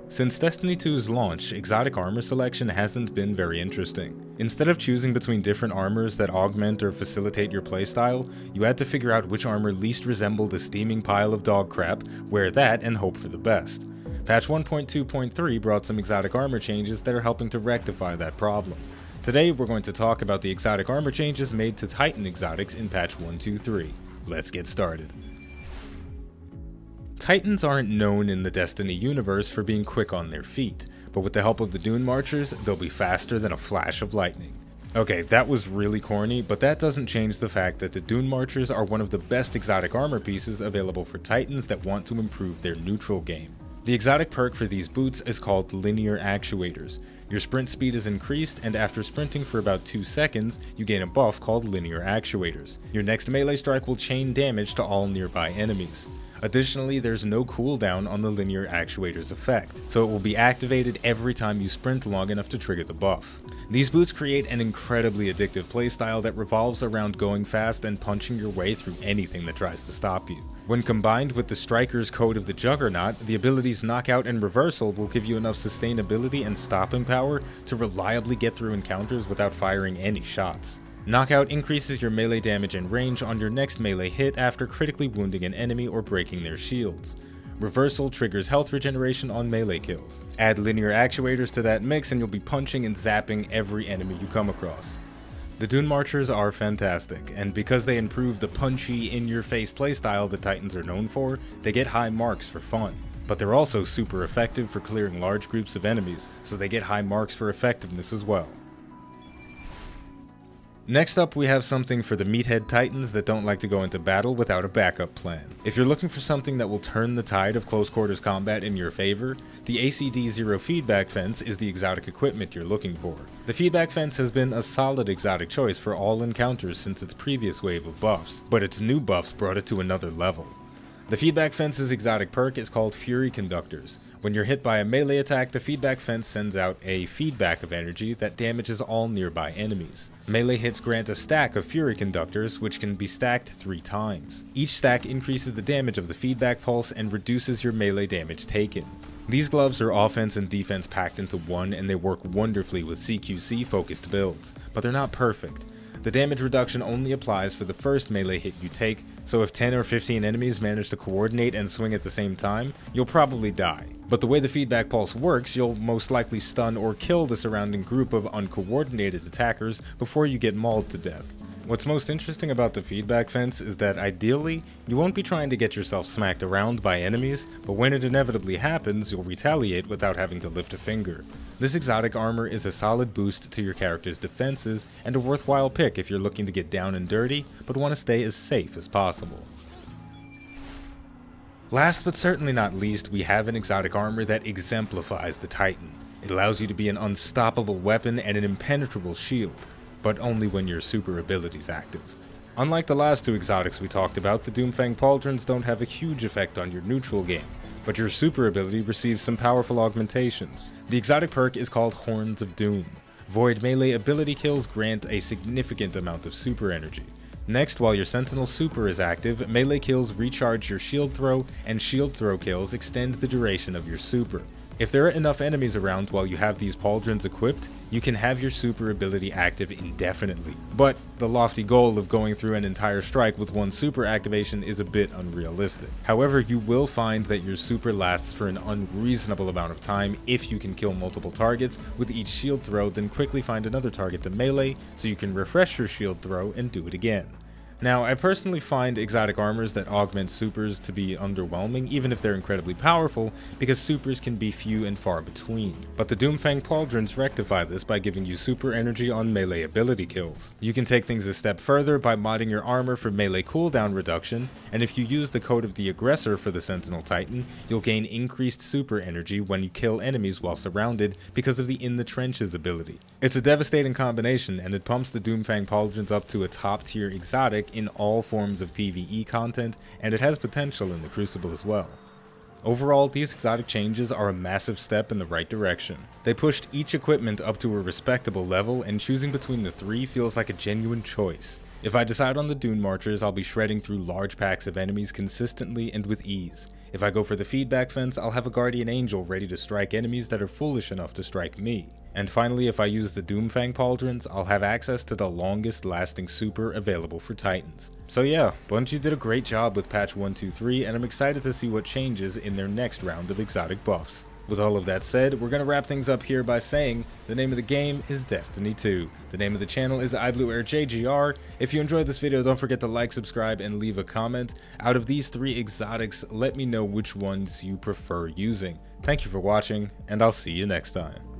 Since Destiny 2's launch, exotic armor selection hasn't been very interesting. Instead of choosing between different armors that augment or facilitate your playstyle, you had to figure out which armor least resembled a steaming pile of dog crap, wear that, and hope for the best. Patch 1.2.3 brought some exotic armor changes that are helping to rectify that problem. Today we're going to talk about the exotic armor changes made to Titan exotics in patch 1.2.3. Let's get started. Titans aren't known in the Destiny universe for being quick on their feet, but with the help of the DUNEMARCHERS, they'll be faster than a flash of lightning. Okay, that was really corny, but that doesn't change the fact that the DUNEMARCHERS are one of the best exotic armor pieces available for Titans that want to improve their neutral game. The exotic perk for these boots is called linear actuators. Your sprint speed is increased, and after sprinting for about 2 seconds, you gain a buff called linear actuators. Your next melee strike will chain damage to all nearby enemies. Additionally, there's no cooldown on the linear actuators effect, so it will be activated every time you sprint long enough to trigger the buff. These boots create an incredibly addictive playstyle that revolves around going fast and punching your way through anything that tries to stop you. When combined with the Striker's Code of the Juggernaut, the abilities Knockout and Reversal will give you enough sustainability and stopping power to reliably get through encounters without firing any shots. Knockout increases your melee damage and range on your next melee hit after critically wounding an enemy or breaking their shields. Reversal triggers health regeneration on melee kills. Add linear actuators to that mix and you'll be punching and zapping every enemy you come across. The DUNEMARCHERS are fantastic, and because they improve the punchy, in-your-face playstyle the Titans are known for, they get high marks for fun. But they're also super effective for clearing large groups of enemies, so they get high marks for effectiveness as well. Next up, we have something for the meathead Titans that don't like to go into battle without a backup plan. If you're looking for something that will turn the tide of close quarters combat in your favor, the ACD-0 feedback fence is the exotic equipment you're looking for. The feedback fence has been a solid exotic choice for all encounters since its previous wave of buffs, but its new buffs brought it to another level. The feedback fence's exotic perk is called Fury Conductors. When you're hit by a melee attack, the feedback fence sends out a feedback of energy that damages all nearby enemies. Melee hits grant a stack of Fury Conductors, which can be stacked 3 times. Each stack increases the damage of the feedback pulse and reduces your melee damage taken. These gloves are offense and defense packed into one, and they work wonderfully with CQC focused builds, but they're not perfect. The damage reduction only applies for the first melee hit you take, so if 10 or 15 enemies manage to coordinate and swing at the same time, you'll probably die. But the way the feedback pulse works, you'll most likely stun or kill the surrounding group of uncoordinated attackers before you get mauled to death. What's most interesting about the feedback fence is that ideally, you won't be trying to get yourself smacked around by enemies, but when it inevitably happens, you'll retaliate without having to lift a finger. This exotic armor is a solid boost to your character's defenses, and a worthwhile pick if you're looking to get down and dirty, but want to stay as safe as possible. Last but certainly not least, we have an exotic armor that exemplifies the Titan. It allows you to be an unstoppable weapon and an impenetrable shield, but only when your super ability's active. Unlike the last 2 exotics we talked about, the Doomfang Pauldrons don't have a huge effect on your neutral game, but your super ability receives some powerful augmentations. The exotic perk is called Horns of Doom. Void melee ability kills grant a significant amount of super energy. Next, while your Sentinel super is active, melee kills recharge your shield throw, and shield throw kills extend the duration of your super. If there are enough enemies around while you have these pauldrons equipped, you can have your super ability active indefinitely. But the lofty goal of going through an entire strike with 1 super activation is a bit unrealistic. However, you will find that your super lasts for an unreasonable amount of time if you can kill multiple targets with each shield throw, then quickly find another target to melee so you can refresh your shield throw and do it again. Now, I personally find exotic armors that augment supers to be underwhelming, even if they're incredibly powerful, because supers can be few and far between. But the Doomfang Pauldrons rectify this by giving you super energy on melee ability kills. You can take things a step further by modding your armor for melee cooldown reduction, and if you use the Code of the Aggressor for the Sentinel Titan, you'll gain increased super energy when you kill enemies while surrounded because of the In the Trenches ability. It's a devastating combination, and it pumps the Doomfang Pauldrons up to a top tier exotic in all forms of PvE content, and it has potential in the Crucible as well. Overall, these exotic changes are a massive step in the right direction. They pushed each equipment up to a respectable level, and choosing between the 3 feels like a genuine choice. If I decide on the DUNEMARCHERS, I'll be shredding through large packs of enemies consistently and with ease. If I go for the feedback fence, I'll have a guardian angel ready to strike enemies that are foolish enough to strike me. And finally, if I use the Doomfang pauldrons, I'll have access to the longest lasting super available for Titans. So yeah, Bungie did a great job with patch 1.2.3, and I'm excited to see what changes in their next round of exotic buffs. With all of that said, we're going to wrap things up here by saying the name of the game is Destiny 2. The name of the channel is iBluairJgR. If you enjoyed this video, don't forget to like, subscribe, and leave a comment. Out of these 3 exotics, let me know which ones you prefer using. Thank you for watching, and I'll see you next time.